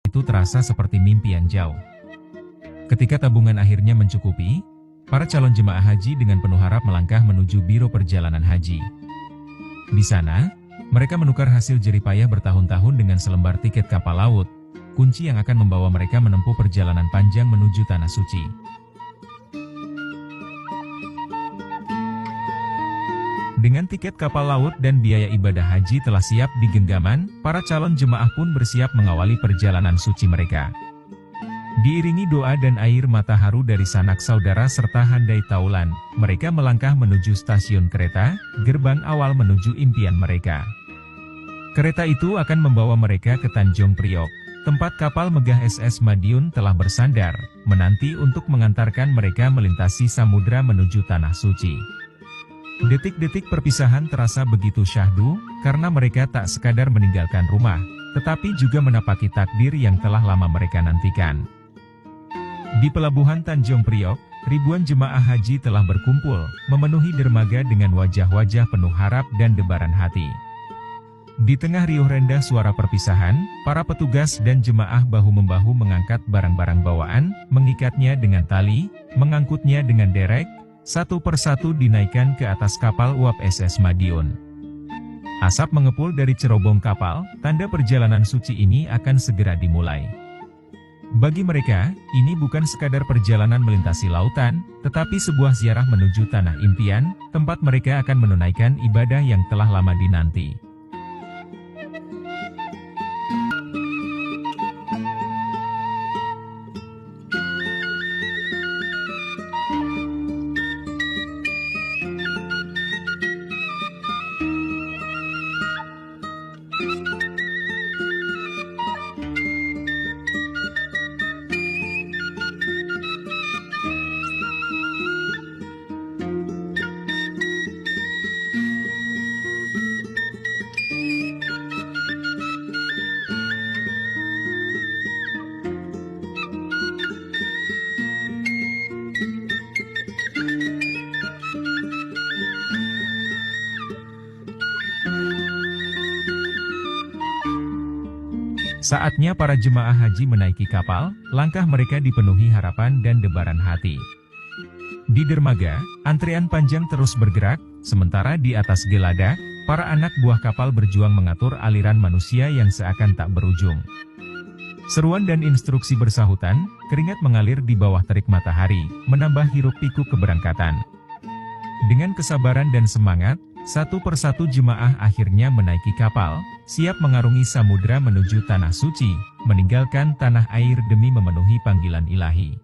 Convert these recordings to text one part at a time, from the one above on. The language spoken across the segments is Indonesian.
itu terasa seperti mimpi yang jauh. Ketika tabungan akhirnya mencukupi, para calon jemaah haji dengan penuh harap melangkah menuju Biro Perjalanan Haji. Di sana, mereka menukar hasil jerih payah bertahun-tahun dengan selembar tiket kapal laut, kunci yang akan membawa mereka menempuh perjalanan panjang menuju Tanah Suci. Dengan tiket kapal laut dan biaya ibadah haji telah siap di genggaman, para calon jemaah pun bersiap mengawali perjalanan suci mereka. Diiringi doa dan air mata haru dari sanak saudara serta handai taulan, mereka melangkah menuju stasiun kereta, gerbang awal menuju impian mereka. Kereta itu akan membawa mereka ke Tanjung Priok, tempat kapal megah SS Madiun telah bersandar, menanti untuk mengantarkan mereka melintasi samudra menuju Tanah Suci. Detik-detik perpisahan terasa begitu syahdu, karena mereka tak sekadar meninggalkan rumah, tetapi juga menapaki takdir yang telah lama mereka nantikan. Di Pelabuhan Tanjung Priok, ribuan jemaah haji telah berkumpul, memenuhi dermaga dengan wajah-wajah penuh harap dan debaran hati. Di tengah riuh rendah suara perpisahan, para petugas dan jemaah bahu-membahu mengangkat barang-barang bawaan, mengikatnya dengan tali, mengangkutnya dengan derek, satu persatu dinaikkan ke atas kapal uap SS Madiun. Asap mengepul dari cerobong kapal, tanda perjalanan suci ini akan segera dimulai. Bagi mereka, ini bukan sekadar perjalanan melintasi lautan, tetapi sebuah ziarah menuju tanah impian, tempat mereka akan menunaikan ibadah yang telah lama dinanti. Saatnya para jemaah haji menaiki kapal, langkah mereka dipenuhi harapan dan debaran hati. Di dermaga, antrean panjang terus bergerak, sementara di atas gelada, para anak buah kapal berjuang mengatur aliran manusia yang seakan tak berujung. Seruan dan instruksi bersahutan, keringat mengalir di bawah terik matahari, menambah hiruk-pikuk keberangkatan. Dengan kesabaran dan semangat, satu persatu jemaah akhirnya menaiki kapal, siap mengarungi samudra menuju Tanah Suci, meninggalkan tanah air demi memenuhi panggilan ilahi.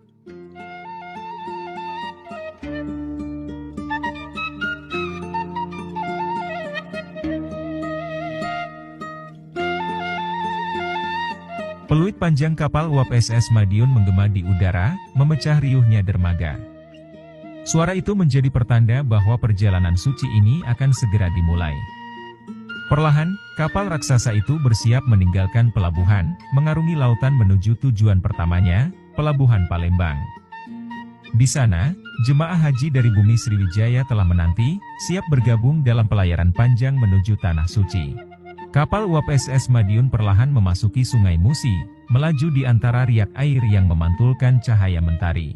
Peluit panjang kapal uap SS Madiun menggema di udara, memecah riuhnya dermaga. Suara itu menjadi pertanda bahwa perjalanan suci ini akan segera dimulai. Perlahan, kapal raksasa itu bersiap meninggalkan pelabuhan, mengarungi lautan menuju tujuan pertamanya, Pelabuhan Palembang. Di sana, jemaah haji dari bumi Sriwijaya telah menanti, siap bergabung dalam pelayaran panjang menuju Tanah Suci. Kapal uap SS Madiun perlahan memasuki Sungai Musi, melaju di antara riak air yang memantulkan cahaya mentari.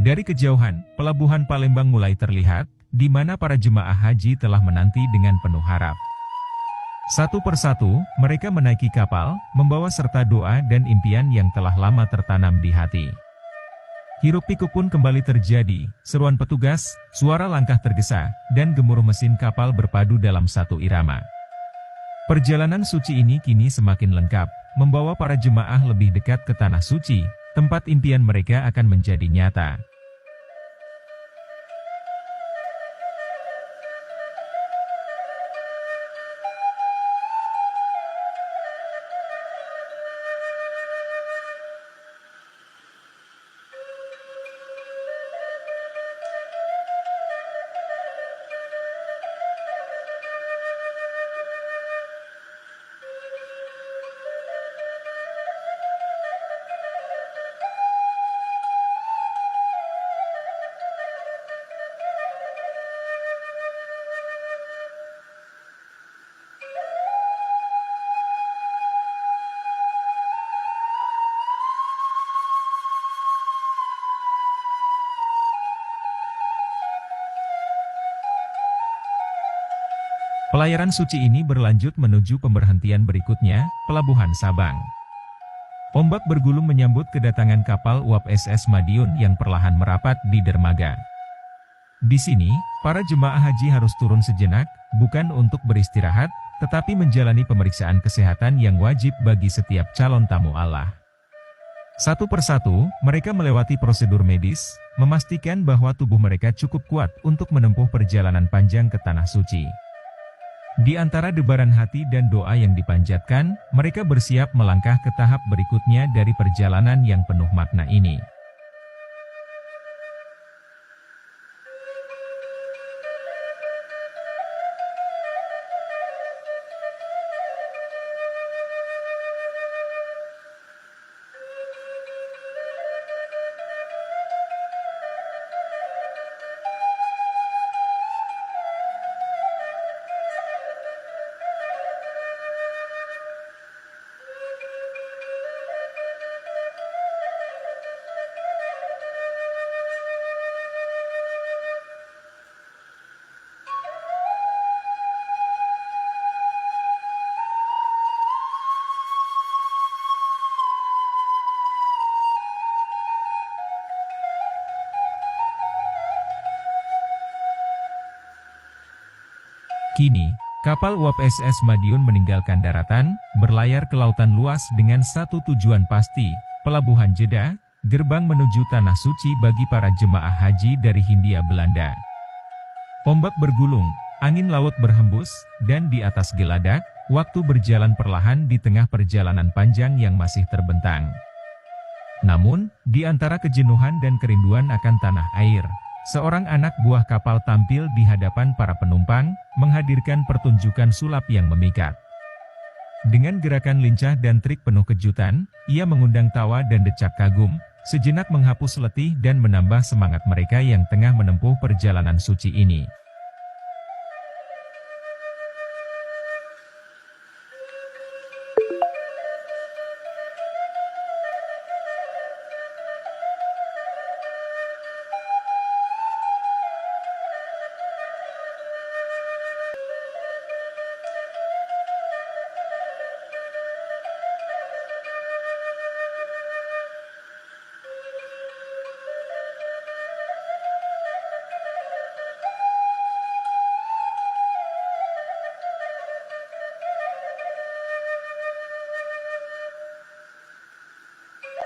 Dari kejauhan, Pelabuhan Palembang mulai terlihat, di mana para jemaah haji telah menanti dengan penuh harap. Satu persatu, mereka menaiki kapal, membawa serta doa dan impian yang telah lama tertanam di hati. Hiruk-pikuk pun kembali terjadi, seruan petugas, suara langkah tergesa, dan gemuruh mesin kapal berpadu dalam satu irama. Perjalanan suci ini kini semakin lengkap, membawa para jemaah lebih dekat ke Tanah Suci, tempat impian mereka akan menjadi nyata. Pelayaran suci ini berlanjut menuju pemberhentian berikutnya, Pelabuhan Sabang. Ombak bergulung menyambut kedatangan kapal uap SS Madiun yang perlahan merapat di dermaga. Di sini, para jemaah haji harus turun sejenak, bukan untuk beristirahat, tetapi menjalani pemeriksaan kesehatan yang wajib bagi setiap calon tamu Allah. Satu persatu, mereka melewati prosedur medis, memastikan bahwa tubuh mereka cukup kuat untuk menempuh perjalanan panjang ke Tanah Suci. Di antara debaran hati dan doa yang dipanjatkan, mereka bersiap melangkah ke tahap berikutnya dari perjalanan yang penuh makna ini. Kini, kapal uap SS Madiun meninggalkan daratan, berlayar ke lautan luas dengan satu tujuan pasti, Pelabuhan Jeddah, gerbang menuju Tanah Suci bagi para jemaah haji dari Hindia Belanda. Ombak bergulung, angin laut berhembus, dan di atas geladak, waktu berjalan perlahan di tengah perjalanan panjang yang masih terbentang. Namun, di antara kejenuhan dan kerinduan akan tanah air, seorang anak buah kapal tampil di hadapan para penumpang, menghadirkan pertunjukan sulap yang memikat. Dengan gerakan lincah dan trik penuh kejutan, ia mengundang tawa dan decak kagum, sejenak menghapus letih dan menambah semangat mereka yang tengah menempuh perjalanan suci ini.